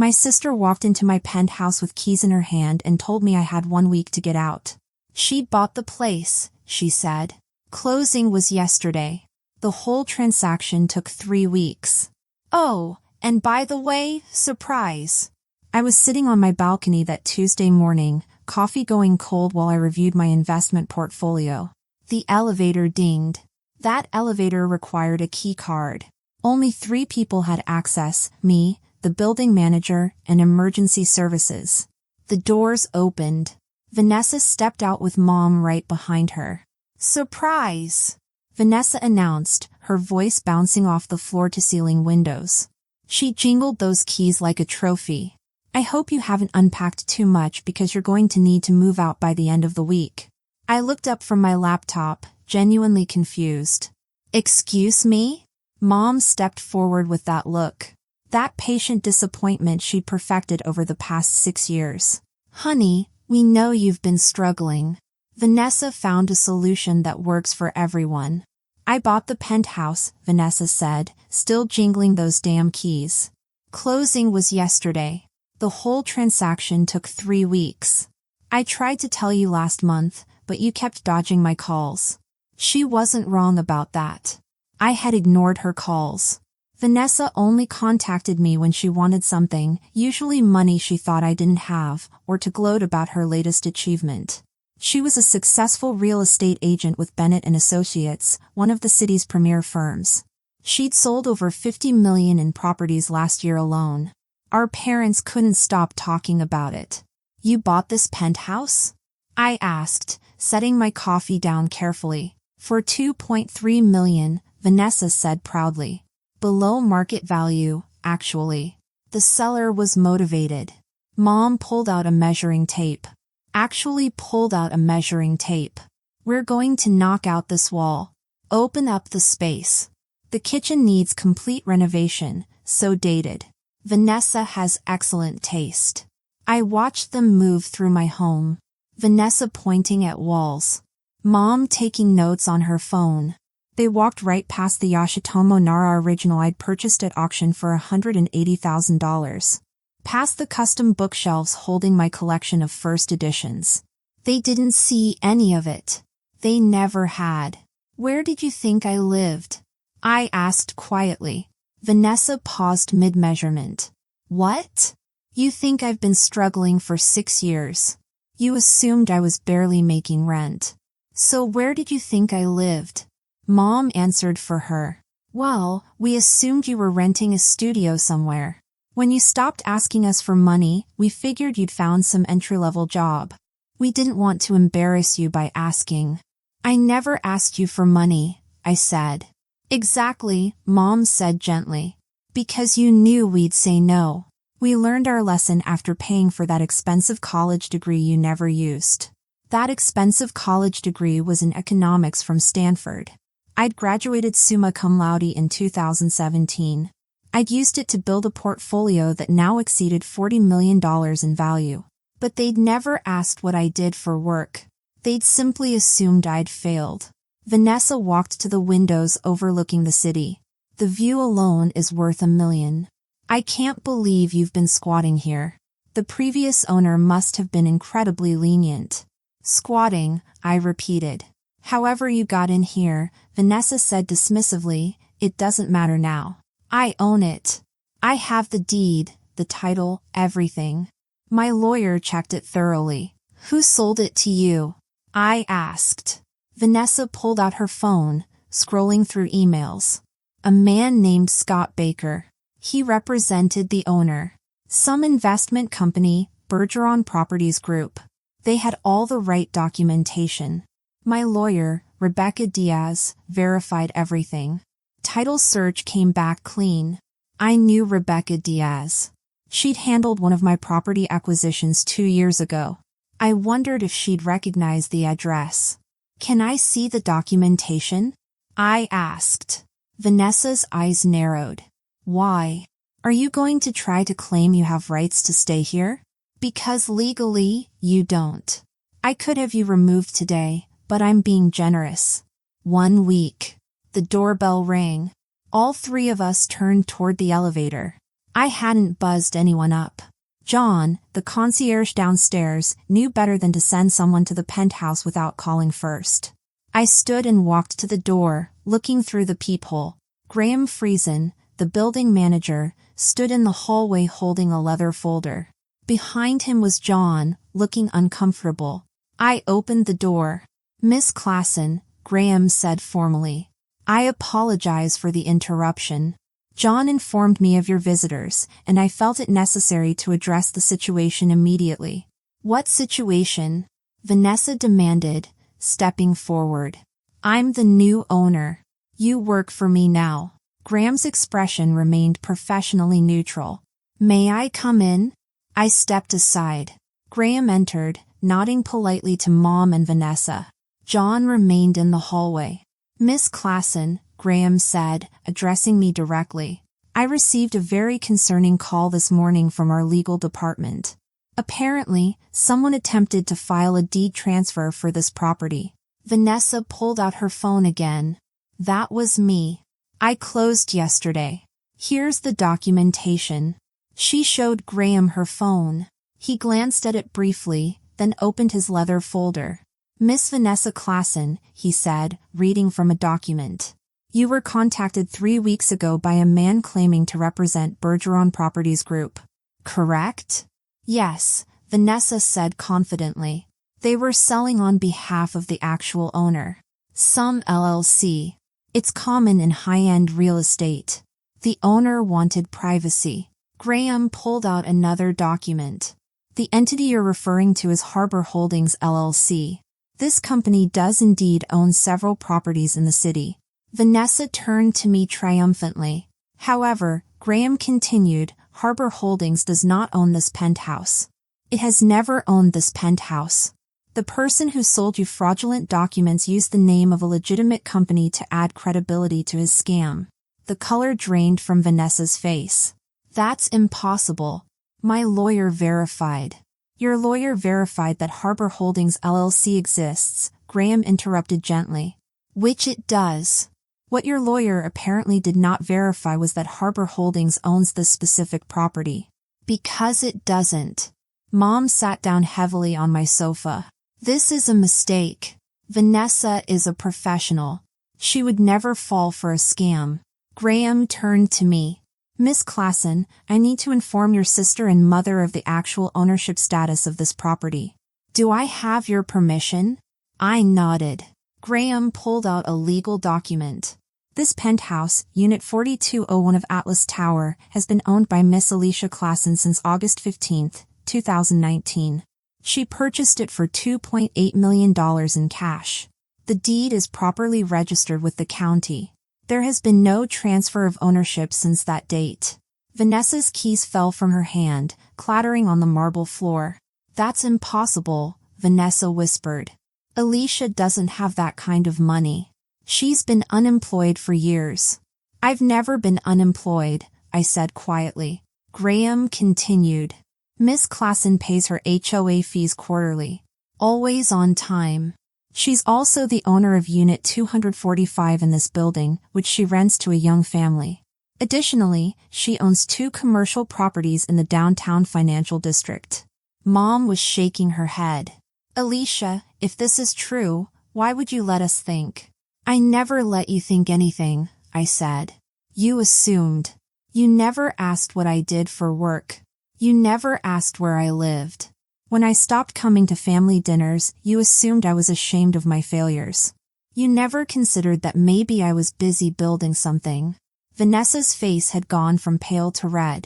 My sister walked into my penthouse with keys in her hand and told me I had 1 week to get out. She'd bought the place, she said. Closing was yesterday. The whole transaction took 3 weeks. Oh, and by the way, surprise. I was sitting on my balcony that Tuesday morning, coffee going cold while I reviewed my investment portfolio. The elevator dinged. That elevator required a key card. Only 3 people had access, me, the building manager, and emergency services. The doors opened. Vanessa stepped out with Mom right behind her. Surprise! Vanessa announced, her voice bouncing off the floor-to-ceiling windows. She jingled those keys like a trophy. I hope you haven't unpacked too much because you're going to need to move out by the end of the week. I looked up from my laptop, genuinely confused. Excuse me? Mom stepped forward with that look. That patient disappointment she'd perfected over the past 6 years. Honey, we know you've been struggling. Vanessa found a solution that works for everyone. I bought the penthouse, Vanessa said, still jingling those damn keys. Closing was yesterday. The whole transaction took 3 weeks. I tried to tell you last month, but you kept dodging my calls. She wasn't wrong about that. I had ignored her calls. Vanessa only contacted me when she wanted something, usually money she thought I didn't have, or to gloat about her latest achievement. She was a successful real estate agent with Bennett & Associates, one of the city's premier firms. She'd sold over $50 million in properties last year alone. Our parents couldn't stop talking about it. You bought this penthouse? I asked, setting my coffee down carefully. For $2.3 million, Vanessa said proudly. Below market value, actually. The seller was motivated. Mom pulled out a measuring tape. Actually pulled out a measuring tape. We're going to knock out this wall. Open up the space. The kitchen needs complete renovation, so dated. Vanessa has excellent taste. I watched them move through my home. Vanessa pointing at walls. Mom taking notes on her phone. They walked right past the Yoshitomo Nara original I'd purchased at auction for $180,000. Past the custom bookshelves holding my collection of first editions. They didn't see any of it. They never had. Where did you think I lived? I asked quietly. Vanessa paused mid-measurement. What? You think I've been struggling for 6 years. You assumed I was barely making rent. So where did you think I lived? Mom answered for her. Well, we assumed you were renting a studio somewhere. When you stopped asking us for money, we figured you'd found some entry-level job. We didn't want to embarrass you by asking. I never asked you for money, I said. Exactly, Mom said gently. Because you knew we'd say no. We learned our lesson after paying for that expensive college degree you never used. That expensive college degree was in economics from Stanford. I'd graduated summa cum laude in 2017. I'd used it to build a portfolio that now exceeded $40 million in value. But they'd never asked what I did for work. They'd simply assumed I'd failed. Vanessa walked to the windows overlooking the city. The view alone is worth $1 million. I can't believe you've been squatting here. The previous owner must have been incredibly lenient. Squatting, I repeated. However you got in here, Vanessa said dismissively, it doesn't matter now. I own it. I have the deed, the title, everything. My lawyer checked it thoroughly. Who sold it to you? I asked. Vanessa pulled out her phone, scrolling through emails. A man named Scott Baker. He represented the owner. Some investment company, Bergeron Properties Group. They had all the right documentation. My lawyer, Rebecca Diaz, verified everything. Title search came back clean. I knew Rebecca Diaz. She'd handled one of my property acquisitions 2 years ago. I wondered if she'd recognize the address. Can I see the documentation? I asked. Vanessa's eyes narrowed. Why? Are you going to try to claim you have rights to stay here? Because legally, you don't. I could have you removed today, but I'm being generous. 1 week. The doorbell rang. All 3 of us turned toward the elevator. I hadn't buzzed anyone up. John, the concierge downstairs, knew better than to send someone to the penthouse without calling first. I stood and walked to the door, looking through the peephole. Graham Friesen, the building manager, stood in the hallway holding a leather folder. Behind him was John, looking uncomfortable. I opened the door. "Miss Klassen," Graham said formally. "I apologize for the interruption. John informed me of your visitors, and I felt it necessary to address the situation immediately." "What situation?" Vanessa demanded, stepping forward. "I'm the new owner. You work for me now." Graham's expression remained professionally neutral. "May I come in?" I stepped aside. Graham entered, nodding politely to Mom and Vanessa. John remained in the hallway. "Miss Klassen," Graham said, addressing me directly. "I received a very concerning call this morning from our legal department. Apparently, someone attempted to file a deed transfer for this property." Vanessa pulled out her phone again. "That was me. I closed yesterday. Here's the documentation." She showed Graham her phone. He glanced at it briefly, then opened his leather folder. "Miss Vanessa Klassen," he said, reading from a document. "You were contacted 3 weeks ago by a man claiming to represent Bergeron Properties Group. Correct?" "Yes," Vanessa said confidently. "They were selling on behalf of the actual owner. Some LLC. It's common in high-end real estate. The owner wanted privacy." Graham pulled out another document. "The entity you're referring to is Harbor Holdings LLC. This company does indeed own several properties in the city." Vanessa turned to me triumphantly. "However," Graham continued, "Harbor Holdings does not own this penthouse. It has never owned this penthouse. The person who sold you fraudulent documents used the name of a legitimate company to add credibility to his scam." The color drained from Vanessa's face. "That's impossible. My lawyer verified." "Your lawyer verified that Harbor Holdings LLC exists," Graham interrupted gently. "Which it does. What your lawyer apparently did not verify was that Harbor Holdings owns this specific property." "Because it doesn't." Mom sat down heavily on my sofa. "This is a mistake. Vanessa is a professional. She would never fall for a scam." Graham turned to me. "Miss Klassen, I need to inform your sister and mother of the actual ownership status of this property. Do I have your permission?" I nodded. Graham pulled out a legal document. "This penthouse, Unit 4201 of Atlas Tower, has been owned by Miss Elisha Klassen since August 15, 2019. She purchased it for $2.8 million in cash. The deed is properly registered with the county. There has been no transfer of ownership since that date." Vanessa's keys fell from her hand, clattering on the marble floor. "That's impossible," Vanessa whispered. "Elisha doesn't have that kind of money. She's been unemployed for years." "I've never been unemployed," I said quietly. Graham continued. "Miss Klassen pays her HOA fees quarterly. Always on time. She's also the owner of Unit 245 in this building, which she rents to a young family. Additionally, she owns 2 commercial properties in the downtown financial district." Mom was shaking her head. "Elisha, if this is true, why would you let us think?" "I never let you think anything," I said. "You assumed. You never asked what I did for work. You never asked where I lived. When I stopped coming to family dinners, you assumed I was ashamed of my failures. You never considered that maybe I was busy building something." Vanessa's face had gone from pale to red.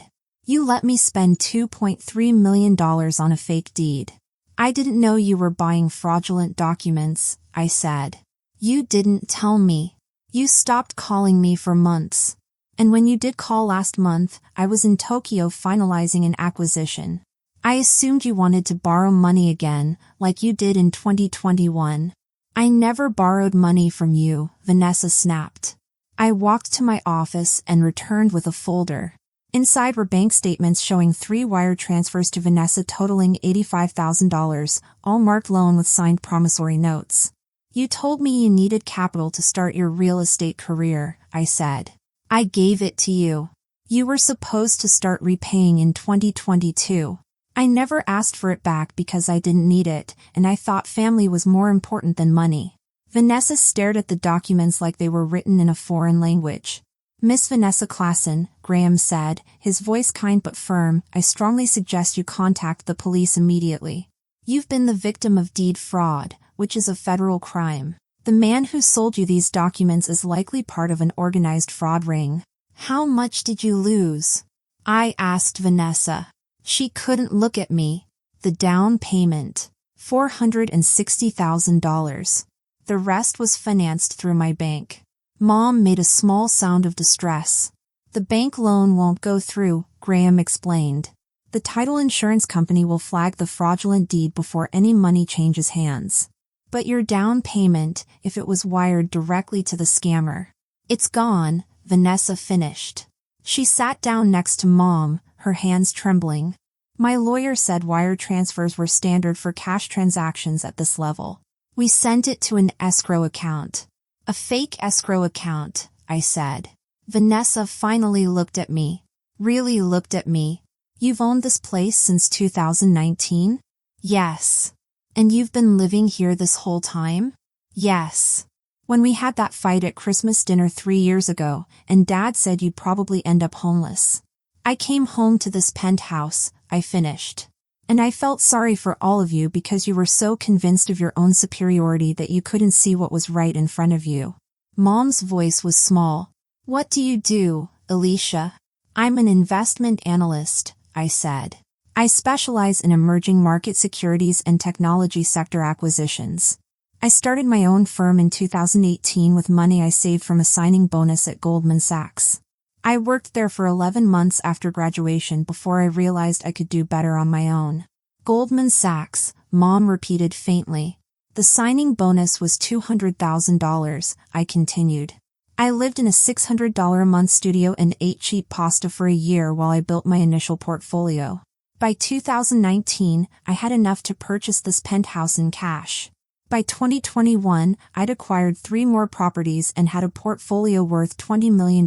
"You let me spend $2.3 million on a fake deed. I didn't know you were buying fraudulent documents," I said. "You didn't tell me. You stopped calling me for months. And when you did call last month, I was in Tokyo finalizing an acquisition. I assumed you wanted to borrow money again, like you did in 2021. "I never borrowed money from you," Vanessa snapped. I walked to my office and returned with a folder. Inside were bank statements showing 3 wire transfers to Vanessa totaling $85,000, all marked loan with signed promissory notes. "You told me you needed capital to start your real estate career," I said. "I gave it to you. You were supposed to start repaying in 2022. I never asked for it back because I didn't need it, and I thought family was more important than money. Vanessa stared at the documents like they were written in a foreign language. Miss Vanessa Klassen, Graham said, his voice kind but firm, I strongly suggest you contact the police immediately. You've been the victim of deed fraud, which is a federal crime. The man who sold you these documents is likely part of an organized fraud ring. How much did you lose? I asked Vanessa. She couldn't look at me. The down payment. $460,000. The rest was financed through my bank. Mom made a small sound of distress. The bank loan won't go through, Graham explained. The title insurance company will flag the fraudulent deed before any money changes hands. But your down payment, if it was wired directly to the scammer. It's gone, Vanessa finished. She sat down next to Mom, her hands trembling. My lawyer said wire transfers were standard for cash transactions at this level. We sent it to an escrow account. A fake escrow account, I said. Vanessa finally looked at me. Really looked at me. You've owned this place since 2019? Yes. And you've been living here this whole time? Yes. When we had that fight at Christmas dinner 3 years ago, and Dad said you'd probably end up homeless. I came home to this penthouse, I finished. And I felt sorry for all of you because you were so convinced of your own superiority that you couldn't see what was right in front of you. Mom's voice was small. What do you do, Elisha? I'm an investment analyst, I said. I specialize in emerging market securities and technology sector acquisitions. I started my own firm in 2018 with money I saved from a signing bonus at Goldman Sachs. I worked there for 11 months after graduation before I realized I could do better on my own. Goldman Sachs, Mom repeated faintly. The signing bonus was $200,000, I continued. I lived in a $600 a month studio and ate cheap pasta for a year while I built my initial portfolio. By 2019, I had enough to purchase this penthouse in cash. By 2021, I'd acquired 3 more properties and had a portfolio worth $20 million.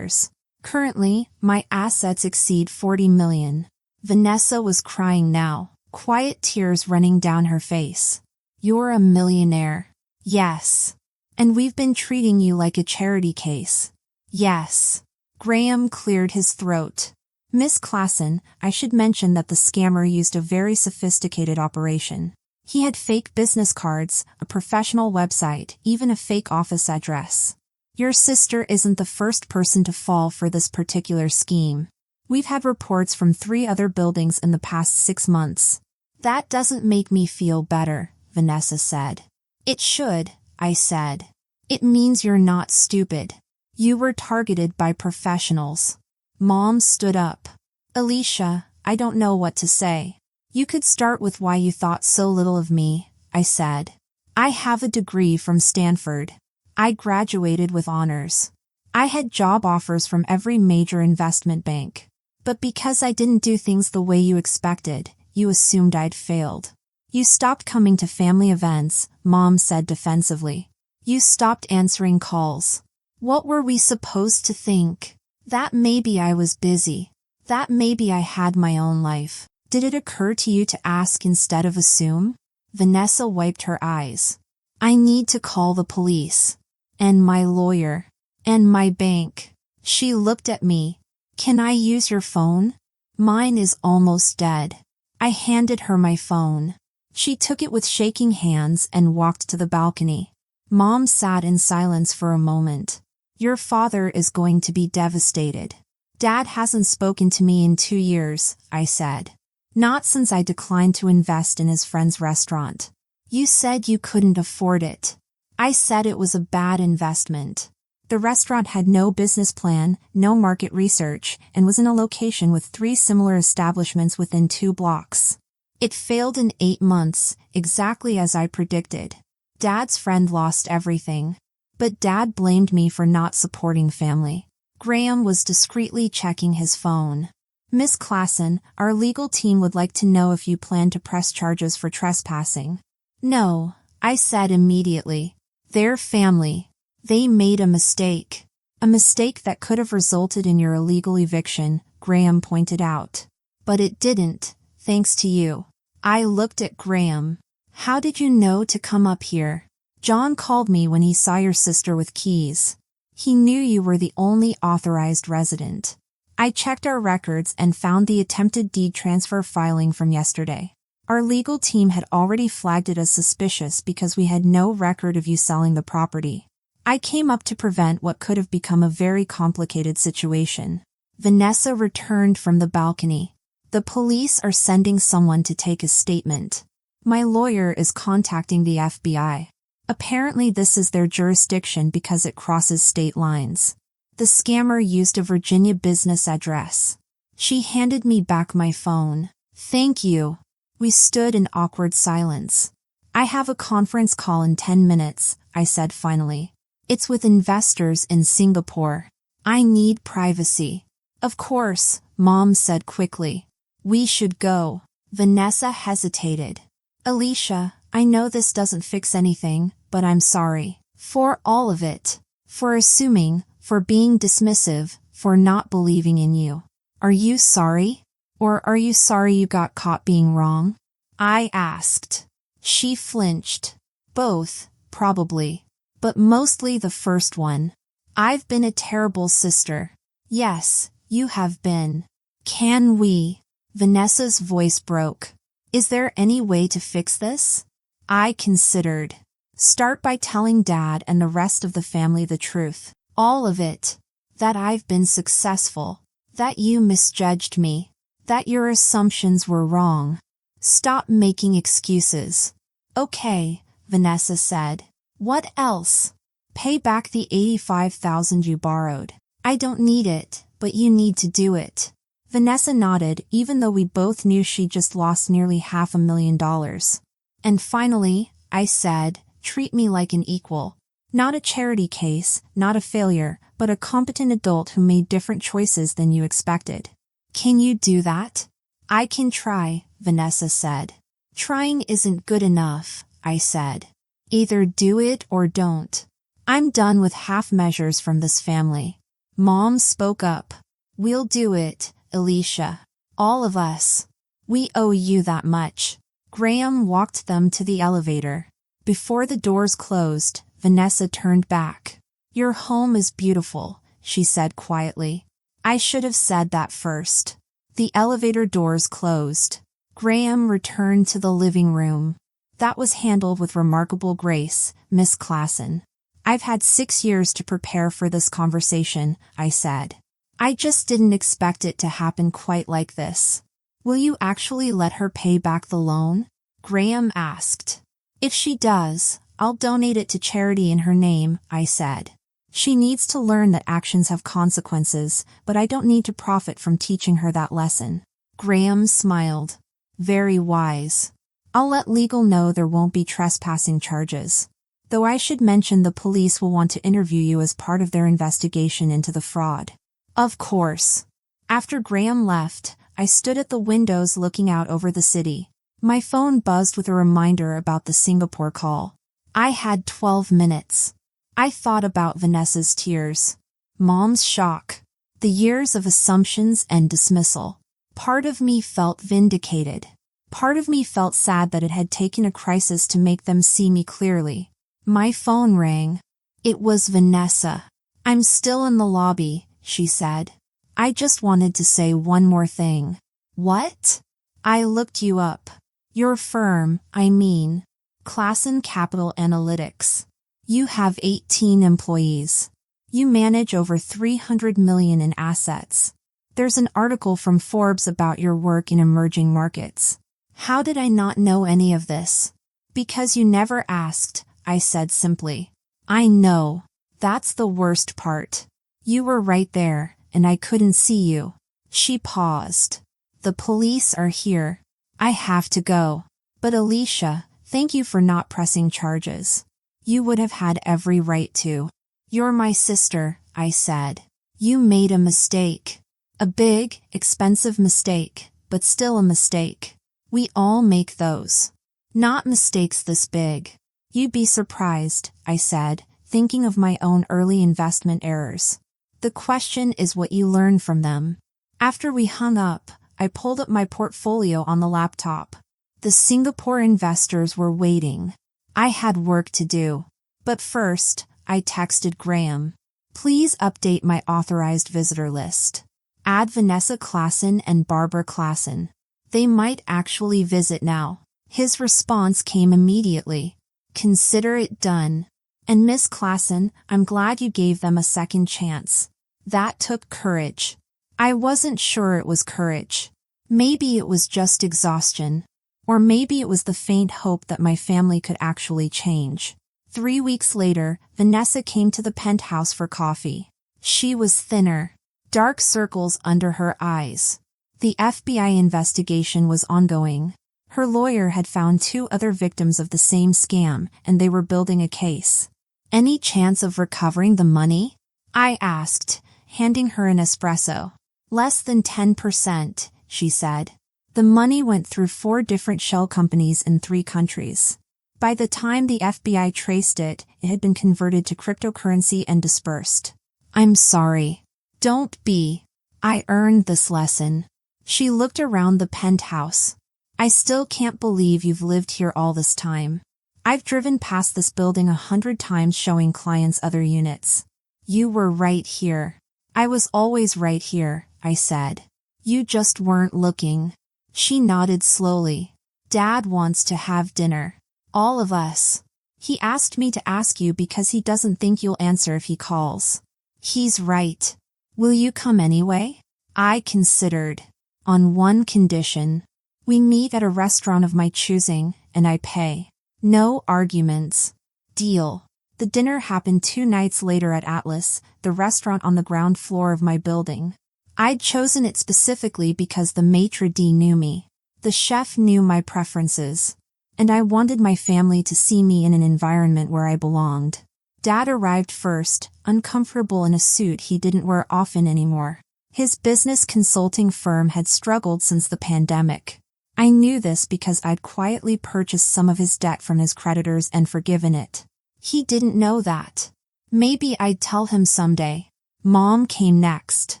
Currently, my assets exceed $40 million. Vanessa was crying now, quiet tears running down her face. You're a millionaire. Yes. And we've been treating you like a charity case. Yes. Graham cleared his throat. Miss Klassen, I should mention that the scammer used a very sophisticated operation. He had fake business cards, a professional website, even a fake office address. Your sister isn't the first person to fall for this particular scheme. We've had reports from 3 other buildings in the past 6 months. That doesn't make me feel better, Vanessa said. It should, I said. It means you're not stupid. You were targeted by professionals. Mom stood up. Elisha, I don't know what to say. You could start with why you thought so little of me, I said. I have a degree from Stanford. I graduated with honors. I had job offers from every major investment bank. But because I didn't do things the way you expected, you assumed I'd failed. You stopped coming to family events, Mom said defensively. You stopped answering calls. What were we supposed to think? That maybe I was busy. That maybe I had my own life. Did it occur to you to ask instead of assume? Vanessa wiped her eyes. I need to call the police. And my lawyer. And my bank. She looked at me. Can I use your phone? Mine is almost dead. I handed her my phone. She took it with shaking hands and walked to the balcony. Mom sat in silence for a moment. Your father is going to be devastated. Dad hasn't spoken to me in 2 years, I said. Not since I declined to invest in his friend's restaurant. You said you couldn't afford it. I said it was a bad investment. The restaurant had no business plan, no market research, and was in a location with 3 similar establishments within 2 blocks. It failed in 8 months, exactly as I predicted. Dad's friend lost everything. But Dad blamed me for not supporting family. Graham was discreetly checking his phone. Miss Klassen, our legal team would like to know if you plan to press charges for trespassing. No, I said immediately. Their family. They made a mistake. A mistake that could have resulted in your illegal eviction, Graham pointed out. But it didn't, thanks to you. I looked at Graham. How did you know to come up here? John called me when he saw your sister with keys. He knew you were the only authorized resident. I checked our records and found the attempted deed transfer filing from yesterday. Our legal team had already flagged it as suspicious because we had no record of you selling the property. I came up to prevent what could have become a very complicated situation. Vanessa returned from the balcony. The police are sending someone to take a statement. My lawyer is contacting the FBI. Apparently this is their jurisdiction because it crosses state lines. The scammer used a Virginia business address. She handed me back my phone. Thank you. We stood in awkward silence. I have a conference call in 10 minutes, I said finally. It's with investors in Singapore. I need privacy. Of course, Mom said quickly. We should go. Vanessa hesitated. Elisha, I know this doesn't fix anything, but I'm sorry. For all of it. For assuming, for being dismissive, for not believing in you. Are you sorry? Or are you sorry you got caught being wrong? I asked. She flinched. Both, probably. But mostly the first one. I've been a terrible sister. Yes, you have been. Can we? Vanessa's voice broke. Is there any way to fix this? I considered. Start by telling Dad and the rest of the family the truth. All of it. That I've been successful. That you misjudged me. That your assumptions were wrong. Stop making excuses. Okay, Vanessa said. What else? Pay back the $85,000 you borrowed. I don't need it, but you need to do it. Vanessa nodded, even though we both knew she just lost nearly $500,000. And finally, I said, treat me like an equal. Not a charity case, not a failure, but a competent adult who made different choices than you expected. Can you do that? I can try, Vanessa said. Trying isn't good enough, I said. Either do it or don't. I'm done with half measures from this family. Mom spoke up. We'll do it, Elisha. All of us. We owe you that much. Graham walked them to the elevator. Before the doors closed, Vanessa turned back. Your home is beautiful, she said quietly. I should have said that first. The elevator doors closed. Graham returned to the living room. That was handled with remarkable grace, Miss Klassen. I've had 6 years to prepare for this conversation, I said. I just didn't expect it to happen quite like this. Will you actually let her pay back the loan? Graham asked. If she does, I'll donate it to charity in her name, I said. She needs to learn that actions have consequences, but I don't need to profit from teaching her that lesson. Graham smiled. Very wise. I'll let legal know there won't be trespassing charges. Though I should mention the police will want to interview you as part of their investigation into the fraud. Of course. After Graham left, I stood at the windows looking out over the city. My phone buzzed with a reminder about the Singapore call. I had 12 minutes. I thought about Vanessa's tears. Mom's shock. The years of assumptions and dismissal. Part of me felt vindicated. Part of me felt sad that it had taken a crisis to make them see me clearly. My phone rang. It was Vanessa. I'm still in the lobby, she said. I just wanted to say one more thing. What? I looked you up. Your firm, I mean. Klassen Capital Analytics. You have 18 employees. You manage over $300 million in assets. There's an article from Forbes about your work in emerging markets. How did I not know any of this? Because you never asked, I said simply. I know. That's the worst part. You were right there, and I couldn't see you. She paused. The police are here. I have to go. But Elisha, thank you for not pressing charges. You would have had every right to. You're my sister, I said. You made a mistake. A big, expensive mistake, but still a mistake. We all make those. Not mistakes this big. You'd be surprised, I said, thinking of my own early investment errors. The question is what you learn from them. After we hung up, I pulled up my portfolio on the laptop. The Singapore investors were waiting. I had work to do. But first, I texted Graham. Please update my authorized visitor list. Add Vanessa Klassen and Barbara Klassen. They might actually visit now. His response came immediately. Consider it done. And Miss Klassen, I'm glad you gave them a second chance. That took courage. I wasn't sure it was courage. Maybe it was just exhaustion. Or maybe it was the faint hope that my family could actually change. 3 weeks later, Vanessa came to the Penthouse for coffee. She was thinner. Dark circles under her eyes. The FBI investigation was ongoing. Her lawyer had found 2 other victims of the same scam, and they were building a case. Any chance of recovering the money? I asked, handing her an espresso. Less than 10%, she said. The money went through 4 different shell companies in 3 countries. By the time the FBI traced it, it had been converted to cryptocurrency and dispersed. I'm sorry. Don't be. I earned this lesson. She looked around the penthouse. I still can't believe you've lived here all this time. I've driven past this building 100 times showing clients other units. You were right here. I was always right here, I said. You just weren't looking. She nodded slowly. Dad wants to have dinner. All of us. He asked me to ask you because he doesn't think you'll answer if he calls. He's right. Will you come anyway? I considered. On one condition. We meet at a restaurant of my choosing, and I pay. No arguments. Deal. The dinner happened 2 nights later at Atlas, the restaurant on the ground floor of my building. I'd chosen it specifically because the maitre d' knew me. The chef knew my preferences. And I wanted my family to see me in an environment where I belonged. Dad arrived first, uncomfortable in a suit he didn't wear often anymore. His business consulting firm had struggled since the pandemic. I knew this because I'd quietly purchased some of his debt from his creditors and forgiven it. He didn't know that. Maybe I'd tell him someday. Mom came next.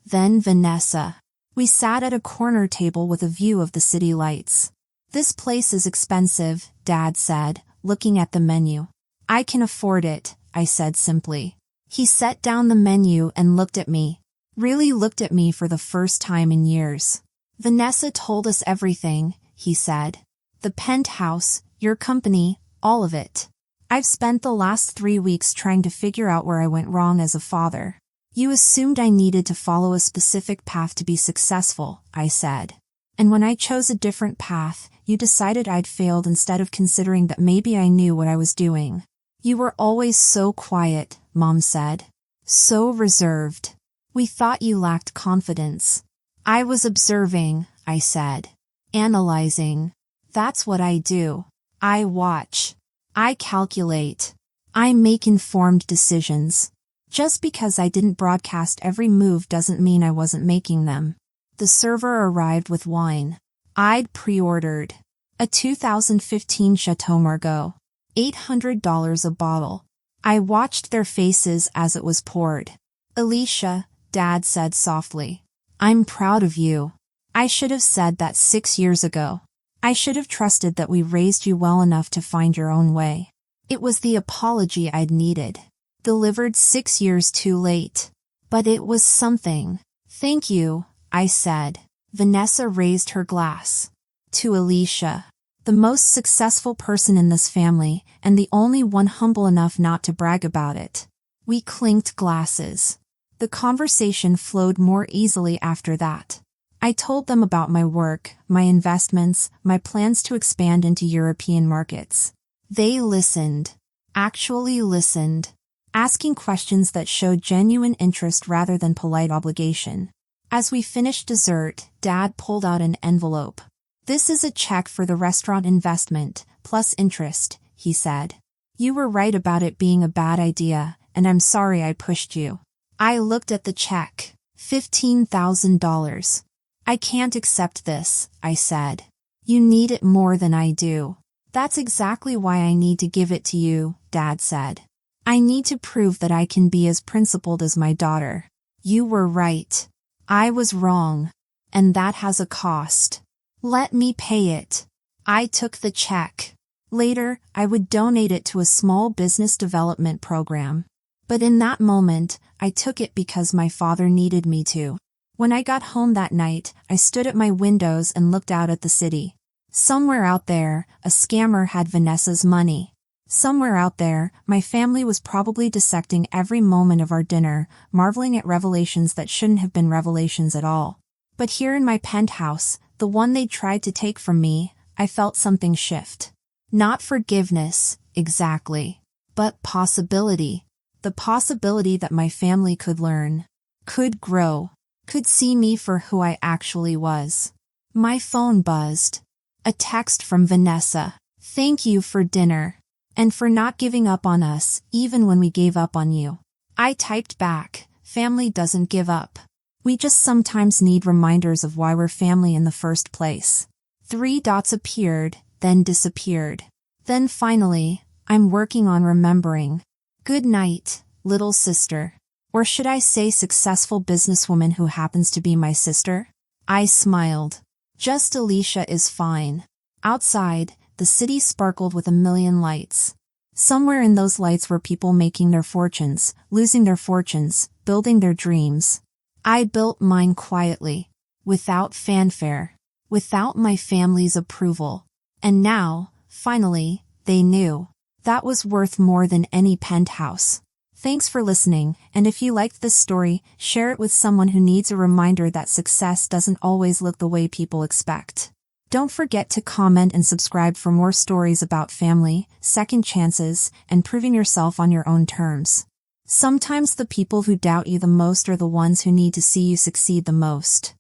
Then Vanessa. We sat at a corner table with a view of the city lights. This place is expensive, Dad said, looking at the menu. I can afford it, I said simply. He set down the menu and looked at me. Really looked at me for the first time in years. Vanessa told us everything, he said. The penthouse, your company, all of it. I've spent the last 3 weeks trying to figure out where I went wrong as a father. You assumed I needed to follow a specific path to be successful, I said. And when I chose a different path, you decided I'd failed instead of considering that maybe I knew what I was doing. You were always so quiet, Mom said. So reserved. We thought you lacked confidence. I was observing, I said. Analyzing. That's what I do. I watch. I calculate. I make informed decisions. Just because I didn't broadcast every move doesn't mean I wasn't making them. The server arrived with wine. I'd pre-ordered. A 2015 Chateau Margaux. $800 a bottle. I watched their faces as it was poured. Elisha, Dad said softly. I'm proud of you. I should have said that 6 years ago. I should have trusted that we raised you well enough to find your own way. It was the apology I'd needed. Delivered 6 years too late. But it was something. Thank you, I said. Vanessa raised her glass. To Elisha. The most successful person in this family, and the only one humble enough not to brag about it. We clinked glasses. The conversation flowed more easily after that. I told them about my work, my investments, my plans to expand into European markets. They listened. Actually listened. Asking questions that showed genuine interest rather than polite obligation. As we finished dessert, Dad pulled out an envelope. This is a check for the restaurant investment, plus interest, he said. You were right about it being a bad idea, and I'm sorry I pushed you. I looked at the check. $15,000. I can't accept this, I said. You need it more than I do. That's exactly why I need to give it to you, Dad said. I need to prove that I can be as principled as my daughter. You were right. I was wrong. And that has a cost. Let me pay it. I took the check. Later, I would donate it to a small business development program. But in that moment, I took it because my father needed me to. When I got home that night, I stood at my windows and looked out at the city. Somewhere out there, a scammer had Vanessa's money. Somewhere out there, my family was probably dissecting every moment of our dinner, marveling at revelations that shouldn't have been revelations at all. But here in my penthouse, the one they tried to take from me, I felt something shift. Not forgiveness, exactly, but possibility. The possibility that my family could learn, could grow, could see me for who I actually was. My phone buzzed. A text from Vanessa. Thank you for dinner. And for not giving up on us, even when we gave up on you. I typed back, family doesn't give up. We just sometimes need reminders of why we're family in the first place. 3 dots appeared, then disappeared. Then finally, I'm working on remembering. Good night, little sister. Or should I say successful businesswoman who happens to be my sister? I smiled. Just Elisha is fine. Outside, the city sparkled with a million lights. Somewhere in those lights were people making their fortunes, losing their fortunes, building their dreams. I built mine quietly, without fanfare, without my family's approval. And now, finally, they knew. That was worth more than any penthouse. Thanks for listening, and if you liked this story, share it with someone who needs a reminder that success doesn't always look the way people expect. Don't forget to comment and subscribe for more stories about family, second chances, and proving yourself on your own terms. Sometimes the people who doubt you the most are the ones who need to see you succeed the most.